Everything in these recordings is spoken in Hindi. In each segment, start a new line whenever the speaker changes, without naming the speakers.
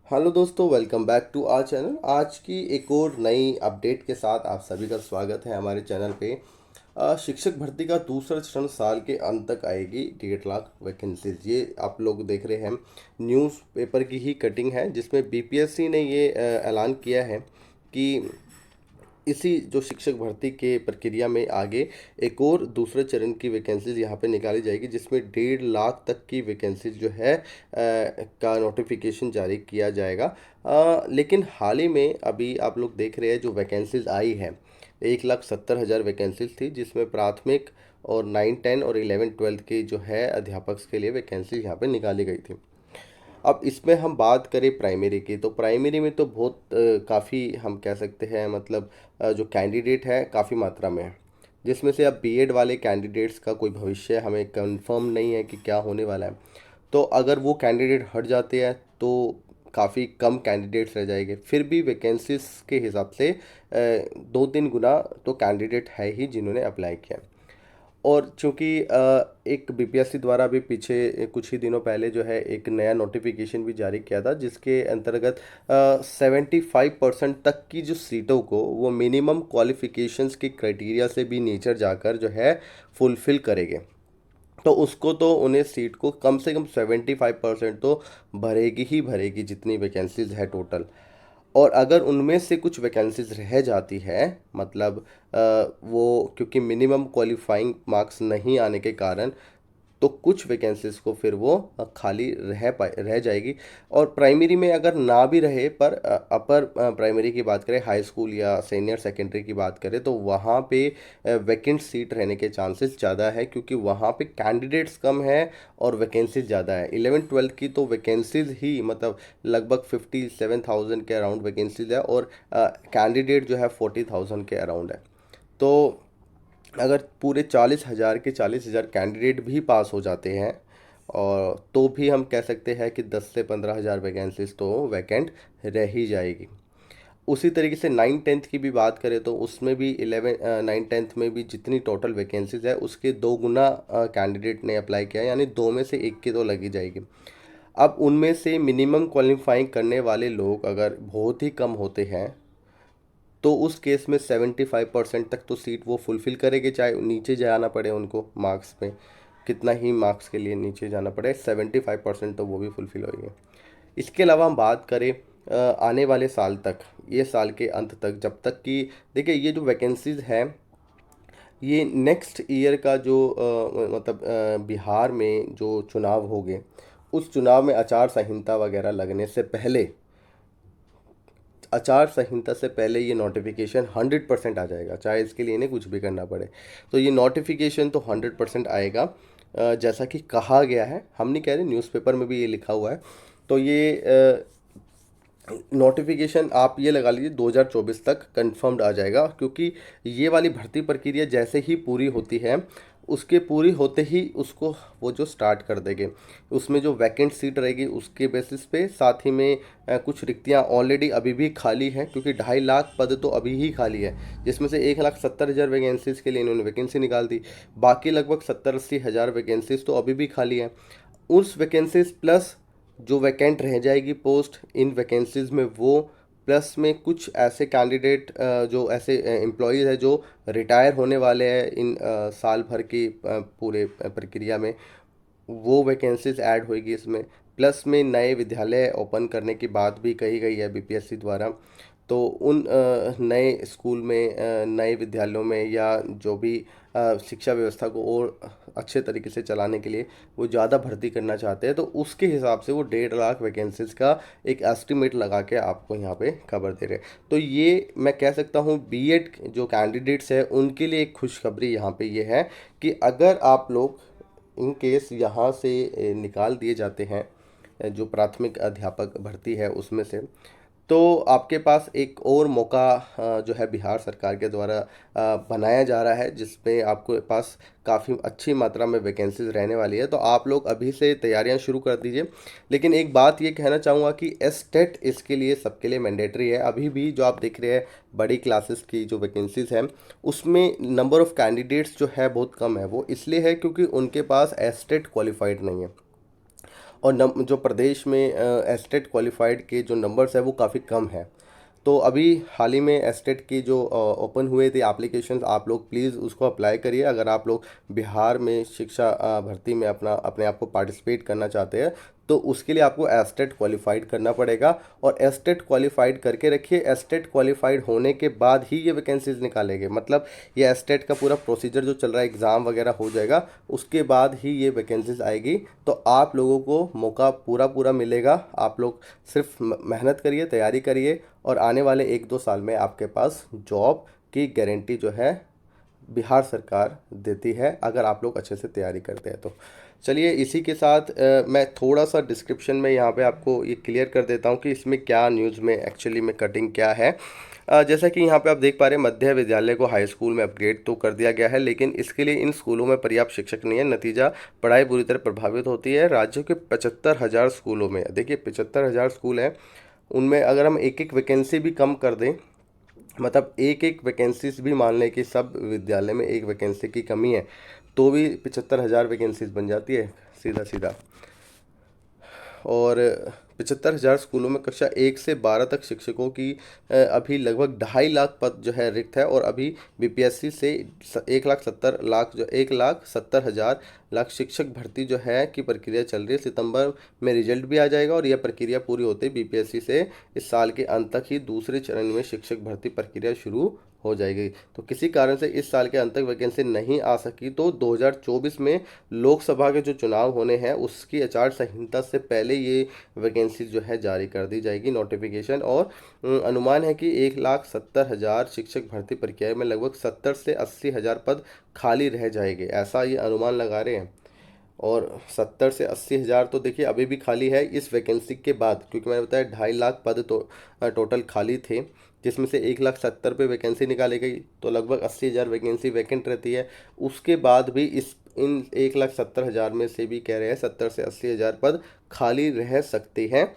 हेलो दोस्तों, welcome back to our channel. आज की एक और नई अपडेट के साथ आप सभी का स्वागत है हमारे चैनल पे। शिक्षक भर्ती का दूसरा चरण साल के अंत तक आएगी। 1.5 लाख वैकेंसीज, ये आप लोग देख रहे हैं। न्यूज़ पेपर की ही कटिंग है जिसमें बीपीएससी ने ये ऐलान किया है कि इसी जो शिक्षक भर्ती के प्रक्रिया में आगे एक और दूसरे चरण की वैकेंसीज यहाँ पे निकाली जाएगी, जिसमें 1.5 लाख तक की वैकेंसीज जो है का नोटिफिकेशन जारी किया जाएगा। लेकिन हाल ही में अभी आप लोग देख रहे हैं जो वैकेंसीज आई है, 1,70,000 वैकेंसीज थी, जिसमें प्राथमिक और 9, 10 और 11, 12 के जो है अध्यापक के लिए वैकेंसी यहाँ पे निकाली गई थी। अब इसमें हम बात करें प्राइमरी की, तो प्राइमरी में तो बहुत काफ़ी हम कह सकते हैं, मतलब जो कैंडिडेट है काफ़ी मात्रा में है, जिसमें से अब बीएड वाले कैंडिडेट्स का कोई भविष्य हमें कंफर्म नहीं है कि क्या होने वाला है। तो अगर वो कैंडिडेट हट जाते हैं तो काफ़ी कम कैंडिडेट्स रह जाएंगे। फिर भी वैकेंसीज के हिसाब से 2-3 गुना तो कैंडिडेट है ही जिन्होंने अप्लाई किया। और चूंकि एक बीपीएससी द्वारा भी पीछे कुछ ही दिनों पहले जो है एक नया नोटिफिकेशन भी जारी किया था, जिसके अंतर्गत 75% तक की जो सीटों को वो मिनिमम क्वालिफिकेशंस के क्राइटेरिया से भी नीचे जाकर जो है फुलफिल करेंगे। तो उसको तो उन्हें सीट को कम से कम 75% तो भरेगी ही भरेगी, जितनी वैकेंसीज है टोटल। और अगर उनमें से कुछ वैकेंसीज रह जाती है, मतलब वो क्योंकि मिनिमम क्वालिफाइंग मार्क्स नहीं आने के कारण, तो कुछ वैकेंसीज को फिर वो खाली रह जाएगी। और प्राइमरी में अगर ना भी रहे, पर अपर प्राइमरी की बात करें, हाई स्कूल या सीनियर सेकेंडरी की बात करें, तो वहाँ पे वैकेंट सीट रहने के चांसेस ज़्यादा है, क्योंकि वहाँ पे कैंडिडेट्स कम है और वैकेंसीज ज़्यादा है। 11, 12 की तो वैकेंसीज ही मतलब लगभग 57,000 के अराउंड वैकेंसीज है, और कैंडिडेट जो है 40,000 के अराउंड है। तो अगर पूरे 40,000 के 40,000 कैंडिडेट भी पास हो जाते हैं, और तो भी हम कह सकते हैं कि 10 से 15 हज़ार वैकेंसीज तो वैकेंट रह ही जाएगी। उसी तरीके से 9, 10 की भी बात करें तो उसमें भी 9, 10 में भी जितनी टोटल वैकेंसीज है उसके 2 गुना कैंडिडेट ने अप्लाई किया, यानी 2 में से 1 की तो लगी जाएगी। अब उनमें से मिनिमम क्वालिफाइंग करने वाले लोग अगर बहुत ही कम होते हैं, तो उस केस में 75% तक तो सीट वो फुलफ़िल करेंगे, चाहे नीचे जाना पड़े उनको मार्क्स में, कितना ही मार्क्स के लिए नीचे जाना पड़े, 75% तो वो भी फुलफ़िल होंगे। इसके अलावा हम बात करें आने वाले साल तक, ये साल के अंत तक, जब तक कि देखिए ये जो वैकेंसीज़ है, ये नेक्स्ट ईयर का जो मतलब बिहार में जो चुनाव होंगे, उस चुनाव में आचार संहिता वगैरह लगने से पहले, आचार संहिता से पहले ये नोटिफिकेशन 100% आ जाएगा, चाहे इसके लिए इन्हें कुछ भी करना पड़े। तो ये नोटिफिकेशन तो 100% आएगा, जैसा कि कहा गया है। हम नहीं कह रहे, न्यूज़पेपर में भी ये लिखा हुआ है। तो ये नोटिफिकेशन आप ये लगा लीजिए 2024 तक कंफर्म्ड आ जाएगा, क्योंकि ये वाली भर्ती प्रक्रिया जैसे ही पूरी होती है, उसके पूरी होते ही उसको वो जो स्टार्ट कर देंगे, उसमें जो वैकेंट सीट रहेगी उसके बेसिस पे, साथ ही में कुछ रिक्तियां ऑलरेडी अभी भी खाली हैं, क्योंकि 2.5 लाख पद तो अभी ही खाली है, जिसमें से 1,70,000 वैकेंसीज़ के लिए इन्होंने वैकेंसी निकाल दी। बाकी लगभग 70-80 हज़ार वैकेंसीज तो अभी भी खाली हैं। उस वैकेंसीज प्लस जो वैकेंट रह जाएगी पोस्ट इन वैकेंसीज में, वो प्लस में कुछ ऐसे कैंडिडेट, जो ऐसे एम्प्लॉयज़ हैं जो रिटायर होने वाले हैं इन साल भर की पूरे प्रक्रिया में, वो वैकेंसीज ऐड होएगी इसमें। प्लस में नए विद्यालय ओपन करने की बात भी कही गई है बीपीएससी द्वारा। तो उन नए स्कूल में, नए विद्यालयों में, या जो भी शिक्षा व्यवस्था को और अच्छे तरीके से चलाने के लिए वो ज़्यादा भर्ती करना चाहते हैं, तो उसके हिसाब से वो 1.5 लाख वैकेंसीज का एक एस्टिमेट लगा के आपको यहाँ पे खबर दे रहे हैं। तो ये मैं कह सकता हूँ बीएड जो कैंडिडेट्स हैं उनके लिए एक खुशखबरी यहाँ पे ये है कि अगर आप लोग इन केस यहाँ से निकाल दिए जाते हैं, जो प्राथमिक अध्यापक भर्ती है उसमें से, तो आपके पास एक और मौका जो है बिहार सरकार के द्वारा बनाया जा रहा है, जिसमें आपके पास काफ़ी अच्छी मात्रा में वैकेंसीज रहने वाली है। तो आप लोग अभी से तैयारियां शुरू कर दीजिए। लेकिन एक बात ये कहना चाहूँगा कि एस्टेट इसके लिए सबके लिए मैंडेटरी है। अभी भी जो आप देख रहे हैं बड़ी क्लासेस की जो वैकेंसीज हैं, उसमें नंबर ऑफ़ कैंडिडेट्स जो है बहुत कम है। वो इसलिए है क्योंकि उनके पास एस्टेट क्वालिफाइड नहीं है। और जो प्रदेश में एस्टेट क्वालिफाइड के जो नंबर्स है वो काफ़ी कम है। तो अभी हाल ही में एस्टेट की जो ओपन हुए थे एप्लीकेशंस, आप लोग प्लीज़ उसको अप्लाई करिए। अगर आप लोग बिहार में शिक्षा भर्ती में अपने आप को पार्टिसिपेट करना चाहते हैं तो उसके लिए आपको एस्टेट क्वालिफाइड करना पड़ेगा। और एस्टेट क्वालिफाइड करके रखिए, एस्टेट क्वालिफाइड होने के बाद ही ये वैकेंसीज निकालेंगे। मतलब ये एस्टेट का पूरा प्रोसीजर जो चल रहा है, एग्ज़ाम वगैरह हो जाएगा, उसके बाद ही ये वैकेंसीज आएगी। तो आप लोगों को मौका पूरा पूरा मिलेगा। आप लोग सिर्फ मेहनत करिए, तैयारी करिए, और आने वाले 1-2 साल में आपके पास जॉब की गारंटी जो है बिहार सरकार देती है, अगर आप लोग अच्छे से तैयारी करते हैं तो। चलिए, इसी के साथ मैं थोड़ा सा डिस्क्रिप्शन में यहाँ पे आपको ये क्लियर कर देता हूँ कि इसमें क्या न्यूज़ में एक्चुअली में कटिंग क्या है। जैसा कि यहाँ पे आप देख पा रहे हैं, मध्य विद्यालय को हाई स्कूल में अपग्रेड तो कर दिया गया है, लेकिन इसके लिए इन स्कूलों में पर्याप्त शिक्षक नहीं है। नतीजा, पढ़ाई बुरी तरह प्रभावित होती है। राज्यों के 75,000 स्कूलों में, देखिए 75,000 स्कूल हैं, उनमें अगर हम एक एक वैकेंसी भी कम कर दें, मतलब एक एक वैकेंसीज भी मान लें कि सब विद्यालय में एक वैकेंसी की कमी है, तो भी 75,000 वैकेंसीज बन जाती है सीधा सीधा। और 75,000 स्कूलों में कक्षा 1 से 12 तक शिक्षकों की अभी लगभग 2.5 लाख पद जो है रिक्त है। और अभी बीपीएससी से 1,70,000 जो 1,70,000 लाख शिक्षक भर्ती जो है की प्रक्रिया चल रही है। सितंबर में रिजल्ट भी आ जाएगा, और यह प्रक्रिया पूरी होते बीपीएससी से इस साल के अंत तक ही दूसरे चरण में शिक्षक भर्ती प्रक्रिया शुरू हो जाएगी। तो किसी कारण से इस साल के अंत तक वैकेंसी नहीं आ सकी तो 2024 में लोकसभा के जो चुनाव होने हैं उसकी आचार संहिता से पहले ये वैकेंसी जो है जारी कर दी जाएगी, नोटिफिकेशन। और अनुमान है कि 1,70,000 शिक्षक भर्ती प्रक्रिया में लगभग 70 से 80 हज़ार पद खाली रह जाएंगे, ऐसा ये अनुमान लगा रहे हैं। और 70 से 80 हज़ार तो देखिए अभी भी खाली है इस वैकेंसी के बाद, क्योंकि मैंने बताया 2.5 लाख पद तो टोटल खाली थे, जिसमें से 1,70,000 पे वैकेंसी निकाली गई, तो लगभग 80,000 वैकेंसी वैकेंट रहती है। उसके बाद भी इस इन 1,70,000 में से भी कह रहे हैं 70 से 80 हज़ार पद खाली रह सकते हैं,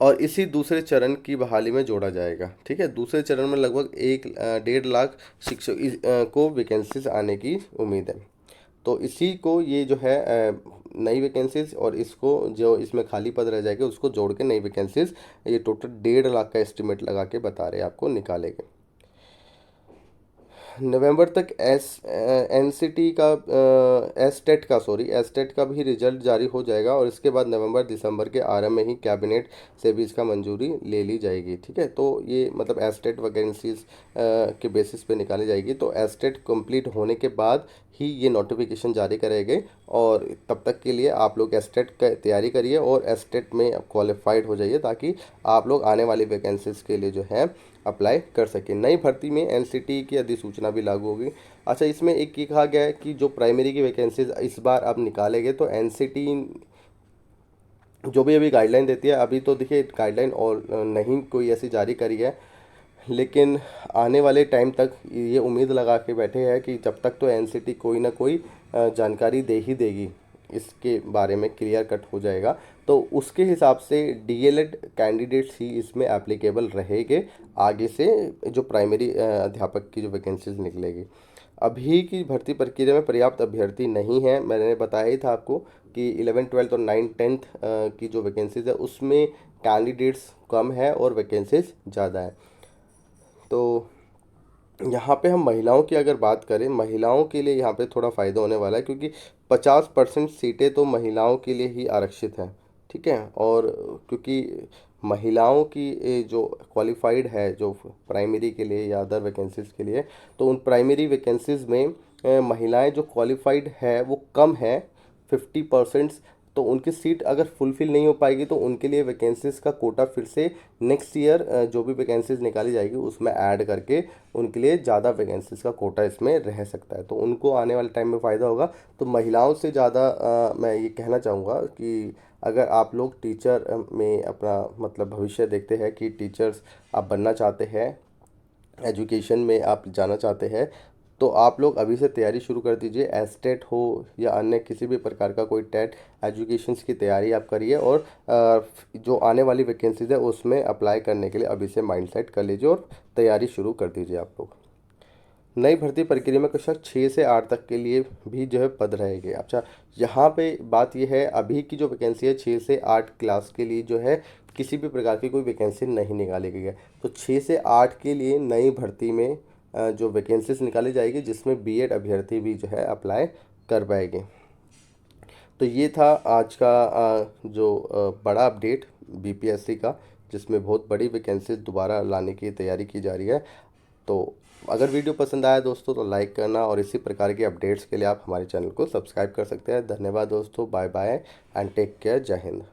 और इसी दूसरे चरण की बहाली में जोड़ा जाएगा। ठीक है, दूसरे चरण में लगभग 1.5 लाख शिक्षक को वैकेंसीज आने की उम्मीद है। तो इसी को ये जो है नई वैकेंसीज और इसको जो इसमें खाली पद रह जाएगा उसको जोड़ के नई वैकेंसीज, ये टोटल 1.5 लाख का एस्टिमेट लगा के बता रहे हैं आपको निकालेंगे। नवंबर तक एनसीटी का एस्टेट का भी रिजल्ट जारी हो जाएगा, और इसके बाद नवंबर दिसंबर के आरंभ में ही कैबिनेट से भी इसका मंजूरी ले ली जाएगी। ठीक है, तो ये मतलब एस्टेट वैकेंसीज के बेसिस पे निकाली जाएगी। तो एस्टेट कंप्लीट होने के बाद ही ये नोटिफिकेशन जारी करेंगे, और तब तक के लिए आप लोग एस्टेट का तैयारी करिए और एस्टेट में क्वालिफाइड हो जाइए, ताकि आप लोग आने वाली वैकेंसीज के लिए जो है अप्लाई कर सकें। नई भर्ती में एनसीटी की अधिसूचना भी लागू होगी। अच्छा, इसमें एक ये कहा गया है कि जो प्राइमरी की वैकेंसीज इस बार अब निकालेंगे, तो एनसीटी जो भी अभी गाइडलाइन देती है, अभी तो देखिए गाइडलाइन और नहीं कोई ऐसी जारी करी है, लेकिन आने वाले टाइम तक ये उम्मीद लगा के बैठे हैं कि जब तक तो एनसीटी कोई ना कोई जानकारी दे ही देगी, इसके बारे में क्लियर कट हो जाएगा। तो उसके हिसाब से डीएलएड कैंडिडेट्स ही इसमें एप्लीकेबल रहेंगे आगे से, जो प्राइमरी अध्यापक की जो वैकेंसीज निकलेगी। अभी की भर्ती प्रक्रिया में पर्याप्त अभ्यर्थी नहीं है, मैंने बताया ही था आपको कि 11, 12 और 9, 10 की जो वैकेंसीज है उसमें कैंडिडेट्स कम है और वैकेंसीज ज़्यादा है। तो यहाँ पे हम महिलाओं की अगर बात करें, महिलाओं के लिए यहाँ पे थोड़ा फ़ायदा होने वाला है, क्योंकि 50% सीटें तो महिलाओं के लिए ही आरक्षित हैं। ठीक है, और क्योंकि महिलाओं की जो क्वालिफाइड है जो प्राइमरी के लिए या अदर वैकेंसीज़ के लिए, तो उन प्राइमरी वैकेंसीज़ में महिलाएं जो क्वालिफाइड है वो कम है, 50%। तो उनकी सीट अगर फुलफ़िल नहीं हो पाएगी तो उनके लिए वैकेंसीज़ का कोटा फिर से नेक्स्ट ईयर जो भी वैकेंसीज़ निकाली जाएगी उसमें ऐड करके उनके लिए ज़्यादा वैकेंसीज़ का कोटा इसमें रह सकता है, तो उनको आने वाले टाइम में फ़ायदा होगा। तो महिलाओं से ज़्यादा मैं ये कहना चाहूँगा कि अगर आप लोग टीचर में अपना मतलब भविष्य देखते हैं कि टीचर्स आप बनना चाहते हैं, एजुकेशन में आप जाना चाहते हैं, तो आप लोग अभी से तैयारी शुरू कर दीजिए। एस्टेट हो या अन्य किसी भी प्रकार का कोई टेट एजुकेशंस की तैयारी आप करिए, और जो आने वाली वैकेंसीज है उसमें अप्लाई करने के लिए अभी से माइंड सेट कर लीजिए और तैयारी शुरू कर दीजिए आप लोग। नई भर्ती प्रक्रिया में कक्षा 6 से 8 तक के लिए भी जो है पद रहेंगे। अच्छा, यहाँ पे बात यह है, अभी की जो वैकेंसी है 6 से 8 क्लास के लिए जो है किसी भी प्रकार की कोई वैकेंसी नहीं निकाली गई है। तो 6 से 8 के लिए नई भर्ती में जो वैकेंसीज निकाली जाएगी, जिसमें बीएड अभ्यर्थी भी जो है अप्लाई कर पाएंगे। तो ये था आज का जो बड़ा अपडेट बीपीएससी का, जिसमें बहुत बड़ी वैकेंसी दोबारा लाने की तैयारी की जा रही है। तो अगर वीडियो पसंद आया दोस्तों तो लाइक करना, और इसी प्रकार के अपडेट्स के लिए आप हमारे चैनल को सब्सक्राइब कर सकते हैं। धन्यवाद दोस्तों, bye bye and take care, जय हिंद।